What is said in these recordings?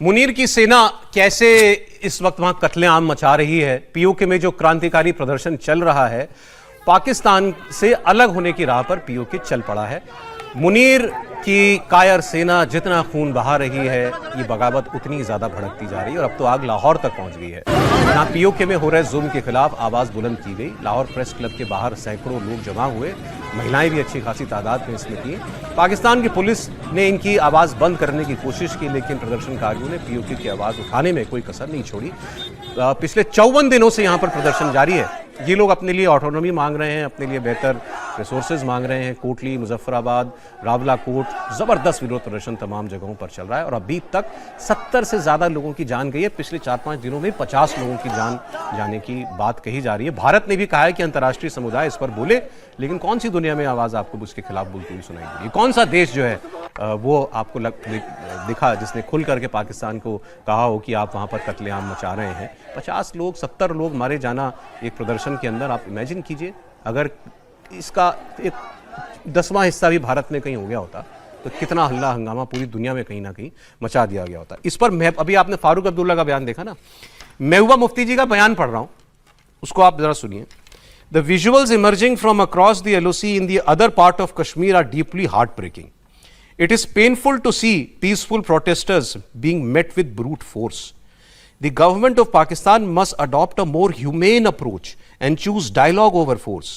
मुनीर की सेना कैसे इस वक्त वहां कत्लेआम मचा रही है। पीओके में जो क्रांतिकारी प्रदर्शन चल रहा है, पाकिस्तान से अलग होने की राह पर पीओके चल पड़ा है। मुनीर की कायर सेना जितना खून बहा रही है, ये बगावत उतनी ज्यादा भड़कती जा रही है और अब तो आग लाहौर तक पहुंच गई है। यहाँ पीओके में हो रहे जुल्म के खिलाफ आवाज बुलंद की गई। लाहौर प्रेस क्लब के बाहर सैकड़ों लोग जमा हुए, महिलाएं भी अच्छी खासी तादाद में इसमें थी। पाकिस्तान की पुलिस ने इनकी आवाज बंद करने की कोशिश की, लेकिन प्रदर्शनकारियों ने पीओके की आवाज उठाने में कोई कसर नहीं छोड़ी। पिछले 54 दिनों से यहाँ पर प्रदर्शन जारी है। ये लोग अपने लिए ऑटोनॉमी मांग रहे हैं, अपने लिए बेहतर रिसोर्सेज मांग रहे हैं। कोटली, मुजफ्फराबाद, रावला कोट, जबरदस्त विरोध प्रदर्शन तमाम जगहों पर चल रहा है और अभी तक 70 से ज्यादा लोगों की जान गई है। पिछले 4-5 दिनों में 50 लोगों की जान जाने की बात कही जा रही है। भारत ने भी कहा है कि अंतर्राष्ट्रीय समुदाय इस पर बोले, लेकिन कौन सी दुनिया में आवाज आपको उसके खिलाफ बोलती हुई सुनाई देगी? कौन सा देश जो है वो आपको दिखा जिसने खुल करके पाकिस्तान को कहा हो कि आप वहां पर कत्लेआम मचा रहे हैं? 50 लोग, 70 लोग मारे जाना एक प्रदर्शन के अंदर, आप इमेजिन कीजिए अगर इसका एक 10वां हिस्सा भी भारत में कहीं हो गया होता तो कितना हल्ला हंगामा पूरी दुनिया में कहीं ना कहीं मचा दिया गया होता। इस पर मैं अभी आपने फारूक अब्दुल्ला का बयान देखा ना, महबूबा मुफ्ती जी का बयान पढ़ रहा हूं, उसको आप जरा सुनिए। The visuals emerging from across the LOC in the other part of Kashmir are deeply heartbreaking. It is painful to see peaceful protesters being met with brute force. The government of Pakistan must adopt a more humane approach and choose dialogue over force.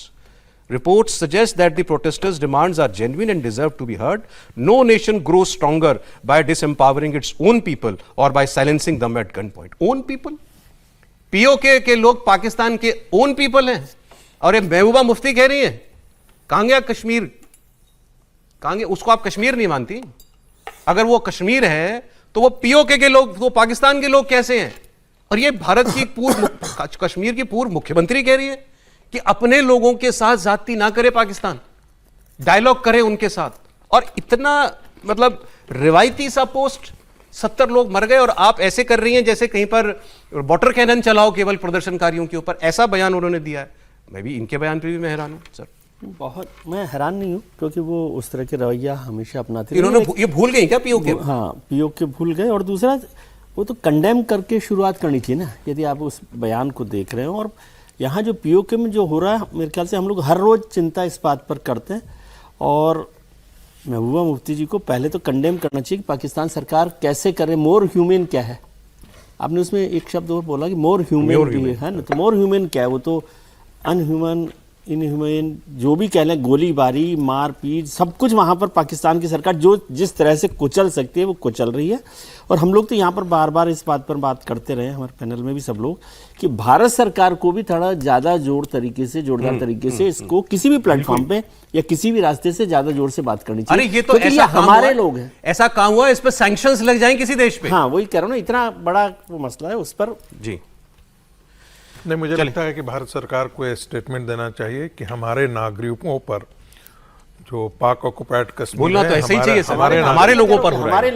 Reports suggest that the protesters' demands are genuine and deserve to be heard. No nation grows stronger by disempowering its own people or by silencing them at gunpoint. Own people? POK के लोग पाकिस्तान के own people हैं और ये महबूबा मुफ्ती कह रही है कहां गया कश्मीर? कहांगे? उसको आप कश्मीर नहीं मानती? अगर वो कश्मीर है तो वो पीओके के लोग, वो पाकिस्तान के लोग कैसे हैं? और ये भारत की कश्मीर की पूर्व मुख्यमंत्री कह रही है कि अपने लोगों के साथ ज्यादती ना करे पाकिस्तान, डायलॉग करे उनके साथ। और इतना मतलब रिवायती सा पोस्ट, 70 लोग मर गए और आप ऐसे कर रही हैं जैसे कहीं पर वाटर कैनन चलाओ केवल प्रदर्शनकारियों के ऊपर। ऐसा बयान उन्होंने दिया है। मैं भी इनके बयान पर भी मैं हैरान हूं सर। बहुत, मैं हैरान नहीं हूँ क्योंकि वो उस तरह के रवैया हमेशा अपनाते। इन्होंने ये भूल गए क्या पीओके? हाँ, पीओके भूल गए। और दूसरा, वो तो कंडेम करके शुरुआत करनी चाहिए ना, यदि आप उस बयान को देख रहे हो। और यहाँ जो पीओके में जो हो रहा है, मेरे ख्याल से हम लोग हर रोज़ चिंता इस बात पर करते हैं। और महबूबा मुफ्ती जी को पहले तो कंडेम करना चाहिए कि पाकिस्तान सरकार कैसे करे। मोर ह्यूमन क्या है? आपने उसमें एक शब्द और बोला कि मोर ह्यूमन भी है ना, तो मोर ह्यूमन क्या है? वो तो अनह्यूमन, इनह्यूमन, जो भी कह लें, गोलीबारी, मारपीट, सब कुछ वहाँ पर पाकिस्तान की सरकार जो जिस तरह से कुचल सकती है वो कुचल रही है। और हम लोग तो यहाँ पर बार बार इस बात पर बात करते रहे, हमारे पैनल में भी सब लोग, कि भारत सरकार को भी थोड़ा ज़्यादा जोरदार तरीके से इसको किसी भी प्लेटफॉर्म पे या किसी भी रास्ते से ज़्यादा जोर से बात करनी चाहिए। अरे ये तो ऐसा हमारे लोग हैं, ऐसा काम हुआ, इस पर सैंक्शंस लग जाएं किसी देश पे। हाँ, वही कह रहा हूँ ना, इतना बड़ा वो मसला है उस पर। जी नहीं, मुझे लगता है कि भारत सरकार को यह स्टेटमेंट देना चाहिए कि हमारे नागरिकों पर जो पाक ऑक्युपाइड कश्मीर बोलना तो ऐसे ही चाहिए सर, हमारे लोगों पर, हमारे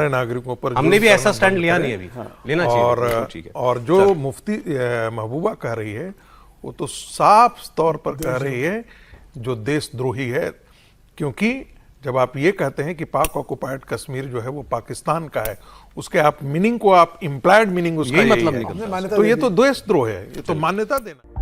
नागरिकों पर हमने भी ऐसा स्टैंड लिया नहीं अभी, लेना चाहिए। और जो मुफ्ती महबूबा कह रही है वो तो साफ तौर पर कह रही है जो देशद्रोही है। क्योंकि जब आप ये कहते हैं कि पाक ऑक्युपाइड कश्मीर जो है वो पाकिस्तान का है, उसके आप मीनिंग को, आप इम्प्लाइड मीनिंग उसका मतलब निकलता है, तो ये तो देशद्रोह है, ये तो मान्यता देना।